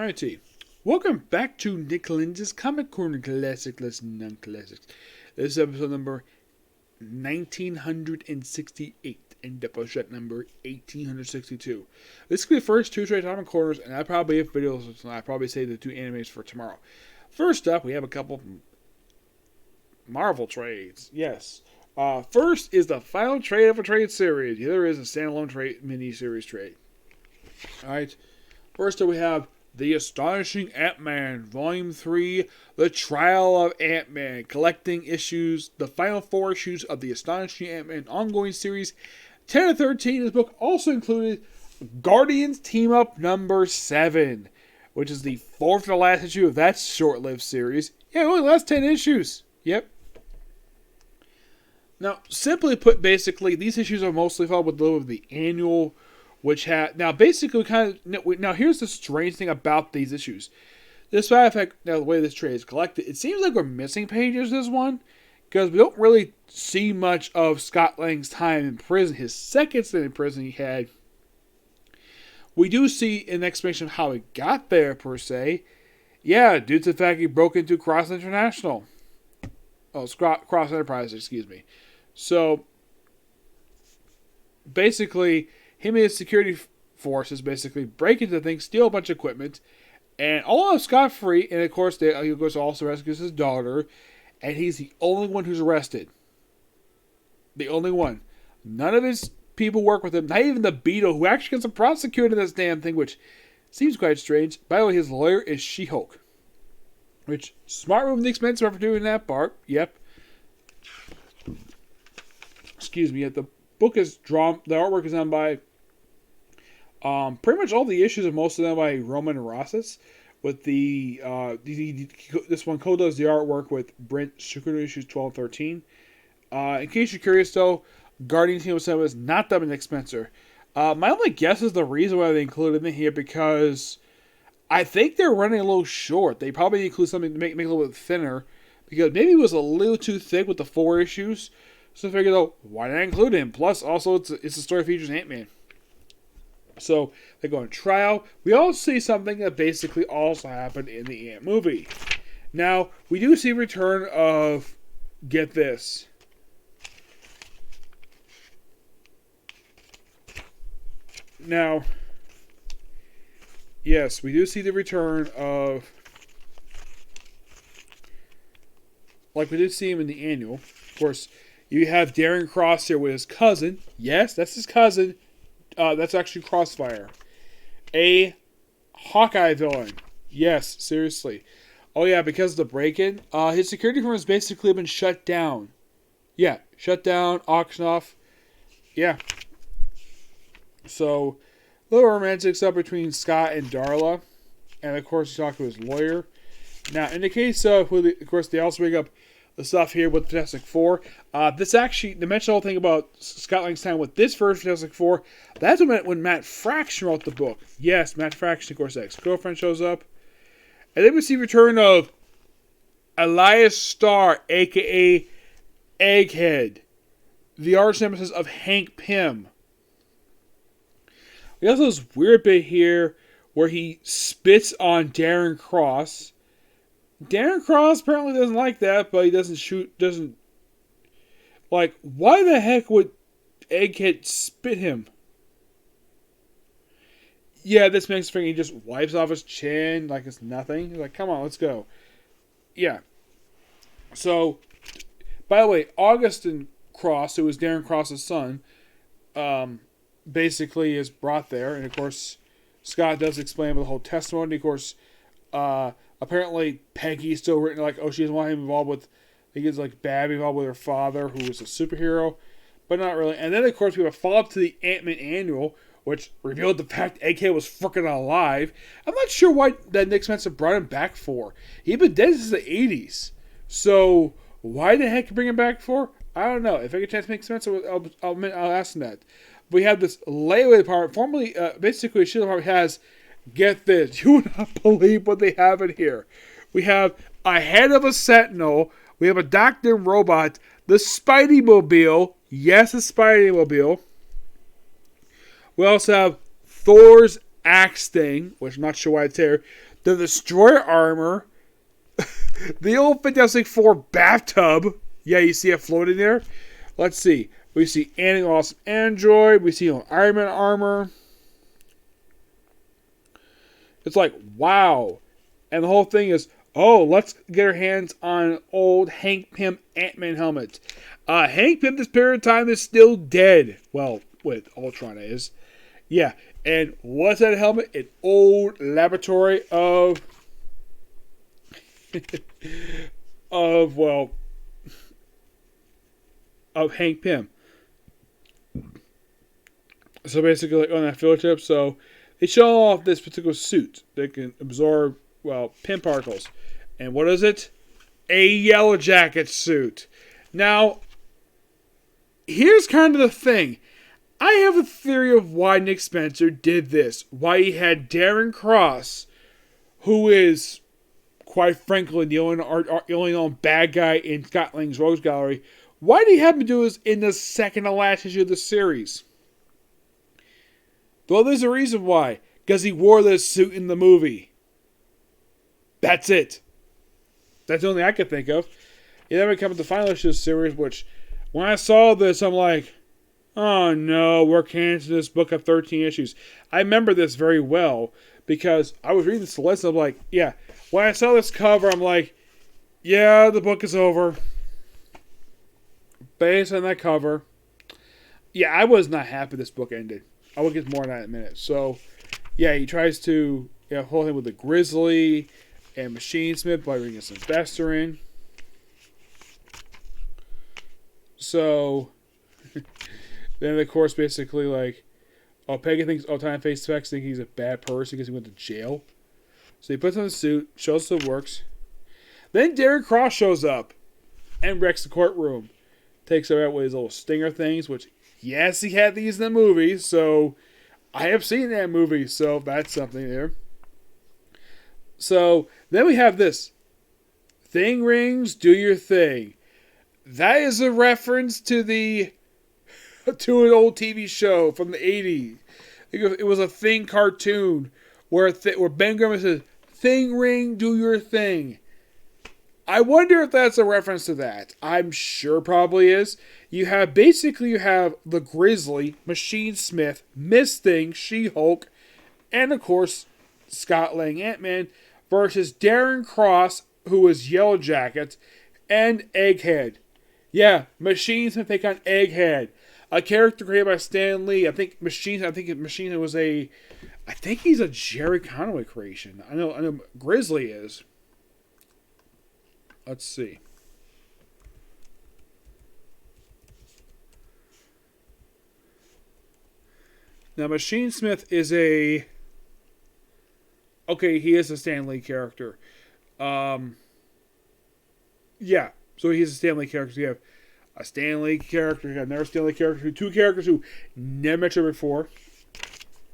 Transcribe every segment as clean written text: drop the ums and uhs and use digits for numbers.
Alrighty. Welcome back to Nick Lenz's Comic Corner Classic Less Non-Classics. This is episode number 1968 and Doubleshot number 1862. This will be the first two straight comic corners, and I'll probably have videos, and I'll probably say the two animes for tomorrow. First up, we have a couple Marvel trades. Yes. First is the final trade of a trade series. The other is a standalone trade, mini-series trade. Alright. First up, we have The Astonishing Ant-Man, Volume 3, The Trial of Ant-Man, collecting issues, the final 4 issues of The Astonishing Ant-Man ongoing series, 10 to 13. This book also included Guardians Team Up number 7, which is the 4th to last issue of that short-lived series. Yeah, only last 10 issues. Yep. Now, simply put, basically, these issues are mostly followed with a little of the annual, which had now basically now here's the strange thing about these issues. Despite the fact now the way this trade is collected, it seems like we're missing pages this one because we don't really see much of Scott Lang's time in prison. His second stint in prison he had. We do see an explanation of how he got there per se. Yeah, due to the fact he broke into Cross International. Oh, Cross Enterprise, excuse me. So basically, him and his security forces basically break into things, steal a bunch of equipment, and all of scot-free. And of course, he goes also rescues his daughter, and he's the only one who's arrested. The only one. None of his people work with him. Not even the Beetle, who actually gets prosecuted this damn thing, which seems quite strange. By the way, his lawyer is She-Hulk, which smart move, the expense for doing that part. Yep. Excuse me. The book is drawn. The artwork is done by. Pretty much all the issues are mostly done by Roman Rosas, with this one co-does the artwork with Brent Shukuru, issues 12 and 13. In case you're curious though, Guardian Team 7 is not done by Nick Spencer. My only guess is the reason why they included him here because I think they're running a little short. They probably include something to make it a little bit thinner because maybe it was a little too thick with the 4 issues. So I figured out why not include him. Plus, also it's a story that features Ant-Man. So they go on trial. We also see something that basically also happened in the Ant movie. Now, we do see return of, get this. Now, yes, we do see the return of, like we did see him in the annual. Of course, you have Darren Cross here with his cousin. Yes, that's his cousin. That's actually Crossfire. A Hawkeye villain. Yes, seriously. Oh yeah, because of the break-in, his security firm has basically been shut down. Yeah, shut down, auction off. Yeah. So, a little romantic stuff between Scott and Darla. And of course, he talked to his lawyer. Now, in the case of course, they also bring up the stuff here with Fantastic Four. This actually, to mention the whole thing about Scott Lang's time with this first Fantastic Four, that's when Matt Fraction wrote the book. Yes, Matt Fraction, of course, ex-girlfriend shows up. And then we see return of Elias Starr, a.k.a. Egghead, the arch nemesis of Hank Pym. We also have this weird bit here where he spits on Darren Cross. Darren Cross apparently doesn't like that, but he doesn't... Like, why the heck would Egghead spit him? Yeah, this makes me think he just wipes off his chin like it's nothing. He's like, come on, let's go. Yeah. So, by the way, Augustin Cross, who was Darren Cross's son, basically is brought there. And, of course, Scott does explain about the whole testimony. Of course, apparently Peggy's still written like, oh, she doesn't want him involved with, I think it's like Babby involved with her father, who was a superhero. But not really. And then, of course, we have a follow-up to the Ant-Man annual, which revealed the fact Egghead was freaking alive. I'm not sure why that Nick Spencer brought him back for. He'd been dead since the 80s. So, why the heck bring him back for? I don't know. If I get a chance to Nick Spencer, I'll ask him that. We have this layaway department. Formerly, basically, Shield Department has, get this, you would not believe what they have in here. We have a head of a Sentinel. We have a Dr. Robot. The Spidey-Mobile. Yes, the Spidey-Mobile. We also have Thor's axe thing, which I'm not sure why it's there, the Destroyer armor, the old Fantastic Four bathtub. Yeah, you see it floating there? Let's see. We see Annie Awesome Android. We see Iron Man armor. It's like, wow. And the whole thing is, oh, let's get our hands on old Hank Pym Ant-Man helmet. Hank Pym this period of time is still dead. Well, with Ultron is. Yeah. And what's that helmet? An old laboratory of of Hank Pym. So basically, like on that field trip, so they show off this particular suit that can absorb, Pym particles. And what is it? A Yellow Jacket suit. Now, here's kind of the thing. I have a theory of why Nick Spencer did this. Why he had Darren Cross, who is, quite frankly, the only known bad guy in Scott Lang's Rogues Gallery. Why did he have him do this in the second to last issue of the series? Well, there's a reason why. Because he wore this suit in the movie. That's it. That's the only thing I could think of. And then we come to the final issue of the series, which, when I saw this, I'm like, oh no, we're canceling this book of 13 issues. I remember this very well, because I was reading this list, and I'm like, yeah. When I saw this cover, I'm like, yeah, the book is over. Based on that cover. Yeah, I was not happy this book ended. I will get more on that in a minute. So, yeah, he tries to hold him with the Grizzly and Machine Smith by bringing some Bester in. So, then of course, basically, like, Peggy thinks Time Face Specs thinks he's a bad person because he went to jail. So he puts on the suit, shows us it works. Then Darren Cross shows up and wrecks the courtroom. Takes her out with his little stinger things, which, yes, he had these in the movie, so I have seen that movie, so that's something there. So, then we have this. Thing rings, do your thing. That is a reference to an old TV show from the 80s. It was a Thing cartoon where Ben Grimm says, Thing ring, do your thing. I wonder if that's a reference to that. I'm sure probably is. You have the Grizzly, Machine Smith, Miss Thing, She-Hulk, and of course, Scott Lang Ant-Man versus Darren Cross, who is Yellow Jacket, and Egghead. Yeah, Machine Smith take on Egghead. A character created by Stan Lee. I think Machine was I think he's a Jerry Conway creation. I know Grizzly is. Let's see. Now, Machine Smith is he is a Stan Lee character. Yeah, so he's a Stan Lee character. So you have a Stan Lee character, you have another Stan Lee character, two characters who never met you before.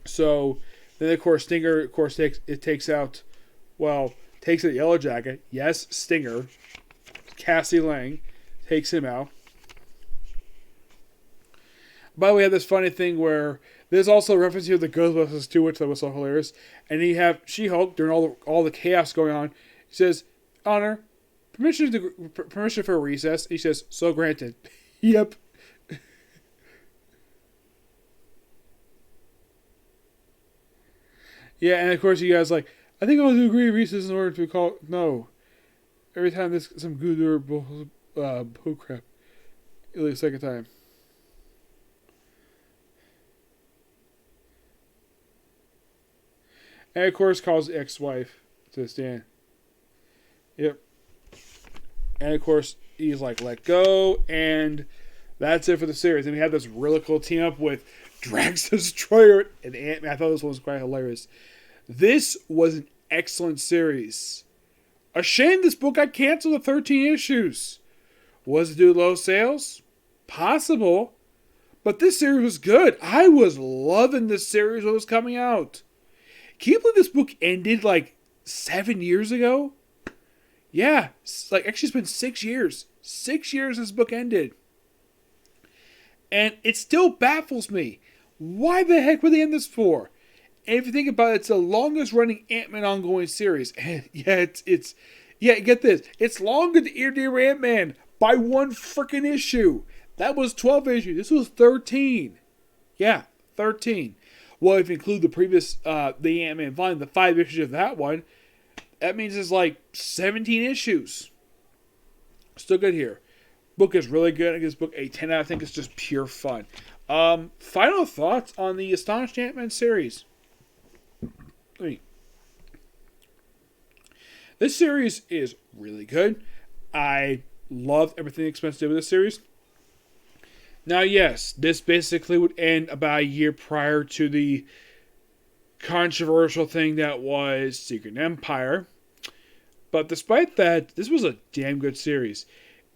So, then of course, Stinger, takes out Yellow Jacket. Yes, Stinger. Cassie Lang takes him out. By the way, we have this funny thing where there's also a reference here to the Ghostbusters 2, which was so hilarious. And you have She-Hulk during all the chaos going on. He says, Honor, permission for a recess. He says, so granted. Yep. Yeah, and of course you guys I think I'll agree recess in order to call. No. Every time there's some good or bull crap. At least second time. And of course calls the ex-wife to stand. Yep. And of course he's like, let go, and that's it for the series. And we have this really cool team up with Drax Destroyer and Ant-Man. I thought this one was quite hilarious. This was an excellent series. A shame this book got canceled at 13 issues. Was it due to low sales? Possible. But this series was good. I was loving this series when it was coming out. Can you believe this book ended 7 years ago? Yeah. Actually it's been 6 years. 6 years this book ended. And it still baffles me. Why the heck would they end this for? And if you think about it, it's the longest running Ant-Man ongoing series. And yeah, get this. It's longer than Ear Ant-Man by one freaking issue. That was 12 issues. This was 13. Yeah, 13. Well, if you include the previous, the Ant-Man volume, the 5 issues of that one, that means it's like 17 issues. Still good here. Book is really good. I give this book a 10 out. I think it's just pure fun. Final thoughts on the Astonishing Ant-Man series. This series is really good. I loved everything Expense did with this series. Now, yes, this basically would end about a year prior to the controversial thing that was Secret Empire. But despite that, this was a damn good series.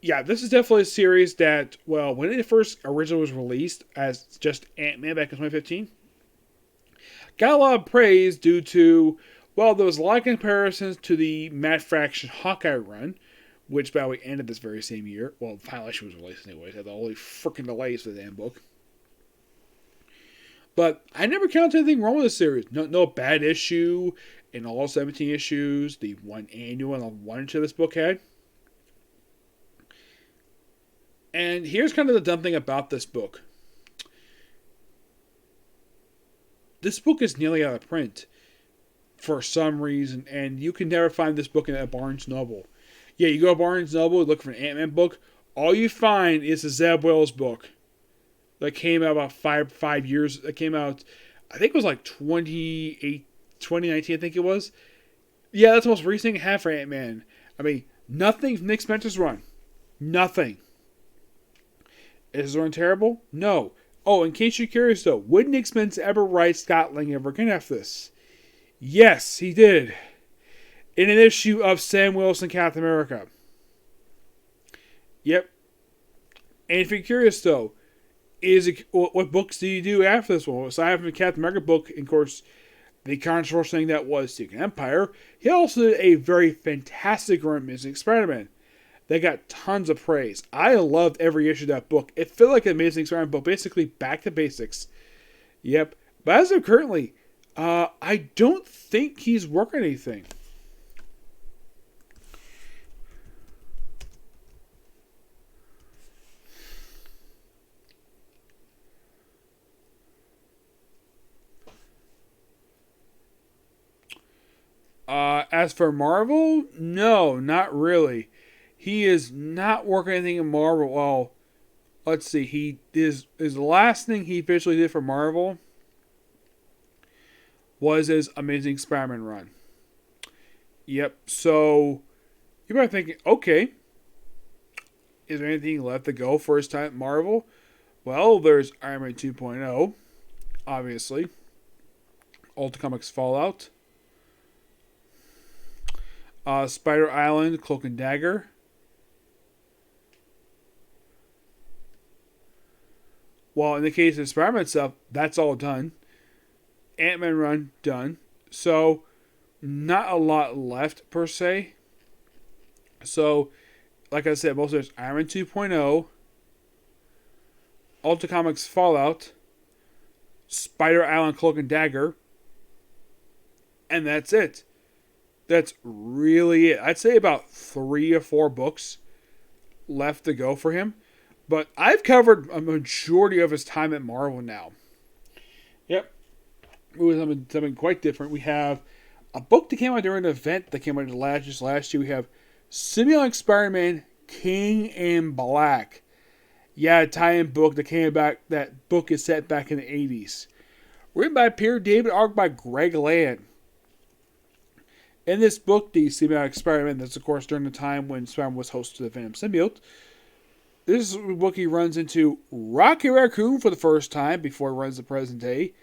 Yeah, this is definitely a series that, well, when it first originally was released as just Ant-Man back in 2015, got a lot of praise due to, well, there was a lot of comparisons to the Matt Fraction Hawkeye run, which, by the way, ended this very same year. Well, the final issue was released anyways. Had all the freaking delays for the damn book. But I never counted anything wrong with this series. No bad issue in all 17 issues. The one annual and one issue this book had. And here's kind of the dumb thing about this book. This book is nearly out of print for some reason, and you can never find this book at Barnes & Noble. Yeah, you go to Barnes & Noble, look for an Ant-Man book, all you find is a Zeb Wells book that came out about five years. That came out, I think it was like 2019, I think it was. Yeah, that's the most recent thing I have for Ant-Man. I mean, nothing from Nick Spencer's run. Nothing. Is this one terrible? No. Oh, in case you're curious though, would Nick Spencer ever write Scott Lang ever again after this? Yes, he did. In an issue of Sam Wilson Captain America. Yep. And if you're curious though, what books do you do after this one? So I have a Captain America book, and of course, the controversial thing that was Secret Empire. He also did a very fantastic run, Amazing Spider-Man. They got tons of praise. I loved every issue of that book. It felt like an Amazing Spider-Man book, basically back to basics. Yep. But as of currently, I don't think he's working anything. As for Marvel, no, not really. He is not working anything in Marvel. Well, let's see. His last thing he officially did for Marvel was his Amazing Spider-Man run. Yep. So you might be thinking, okay, is there anything left to go for his time at Marvel? Well, there's Iron Man 2.0, obviously. Ultra Comics Fallout. Spider Island, Cloak and Dagger. Well, in the case of Spider-Man stuff, that's all done. Ant-Man run, done. So, not a lot left, per se. So, like I said, most of there's Iron Man 2.0, Ultra Comics Fallout, Spider Island, Cloak and Dagger, and that's it. That's really it. I'd say about 3 or 4 books left to go for him. But I've covered a majority of his time at Marvel now. Yep. It was something quite different. We have a book that came out during an event that came out just last year. We have Symbiote Spider-Man, King in Black. Yeah, a tie-in book that came back. That book is set back in the 80s. Written by Peter David, art by Greg Land. In this book, the Symbiote Spider-Man, that's of course during the time when Spider-Man was host to the Venom symbiote. This book he runs into Rocky Raccoon for the first time before he runs the present day.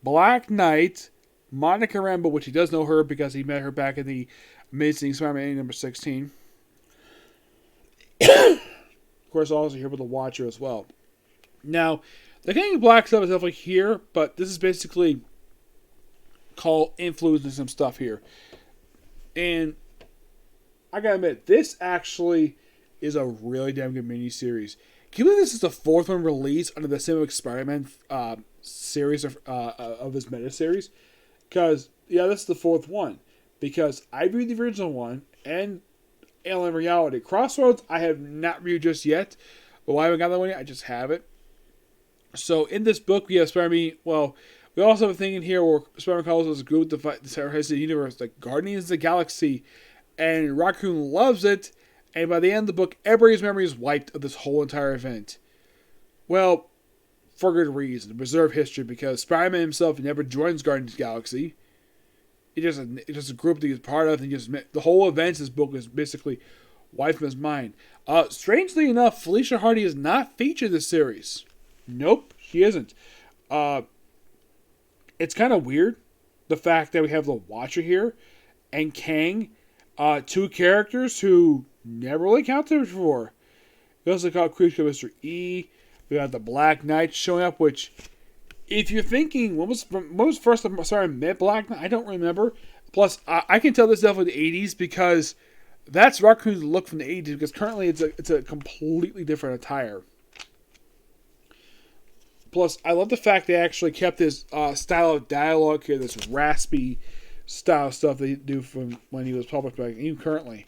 Black Knight, Monica Rambeau, which he does know her because he met her back in the Amazing Spider-Man number 16. Of course, also here with the Watcher as well. Now, the King in Black stuff is definitely here, but this is basically called influencing some stuff here. And I gotta admit, this actually is a really damn good miniseries. Can you believe this is the 4th one released under the Symbiote Spider-Man series of his meta series? Because, yeah, this is the fourth one. Because I reviewed the original one and Alien Reality. Crossroads, I have not reviewed just yet. But why haven't got that one yet? I just have it. So, in this book, we have Spider-Man. Well, we also have a thing in here where Spider-Man calls us a group to fight the terrorists of the universe, like Guardians of the Galaxy. And Raccoon loves it. And by the end of the book, everybody's memory is wiped of this whole entire event. Well, for good reason. Preserve history, because Spider-Man himself never joins Guardians of the Galaxy. It's just a group that he's part of, and the whole events of this book is basically wiped from his mind. Strangely enough, Felicia Hardy is not featured in this series. Nope, she isn't. It's kind of weird, the fact that we have the Watcher here and Kang, two characters who never really counted before. We also got Creature Mr. E. We got the Black Knight showing up, which, if you're thinking, when was the first time I met Black Knight? I don't remember. Plus, I can tell this is definitely the 80s, because that's Raccoon's look from the 80s, because currently it's a completely different attire. Plus, I love the fact they actually kept this style of dialogue here, this raspy style stuff they do from when he was published back, even currently.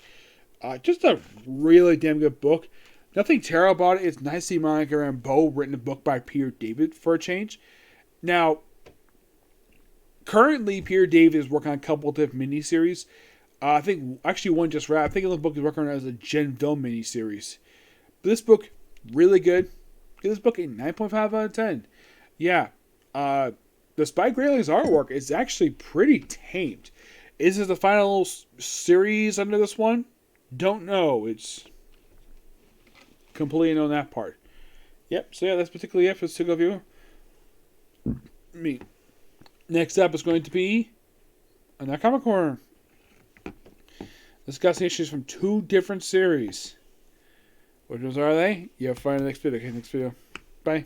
Just a really damn good book. Nothing terrible about it. It's nice to see Monica Rambeau written a book by Peter David for a change. Now, currently Peter David is working on a couple of different miniseries. I think actually one just wrapped. I think the book is working on as a Gen Film miniseries. But this book, really good. Give this book a 9.5 out of 10. Yeah. Despite Grayling's artwork, it's actually pretty tamed. Is it the final series under this one? Don't know. It's completely on that part. Yep, so yeah, that's particularly it for this single viewer. Me. Next up is going to be another Comic Corner. Discussing issues from two different series. Which ones are they? You'll find in the next video. Okay, next video. Bye.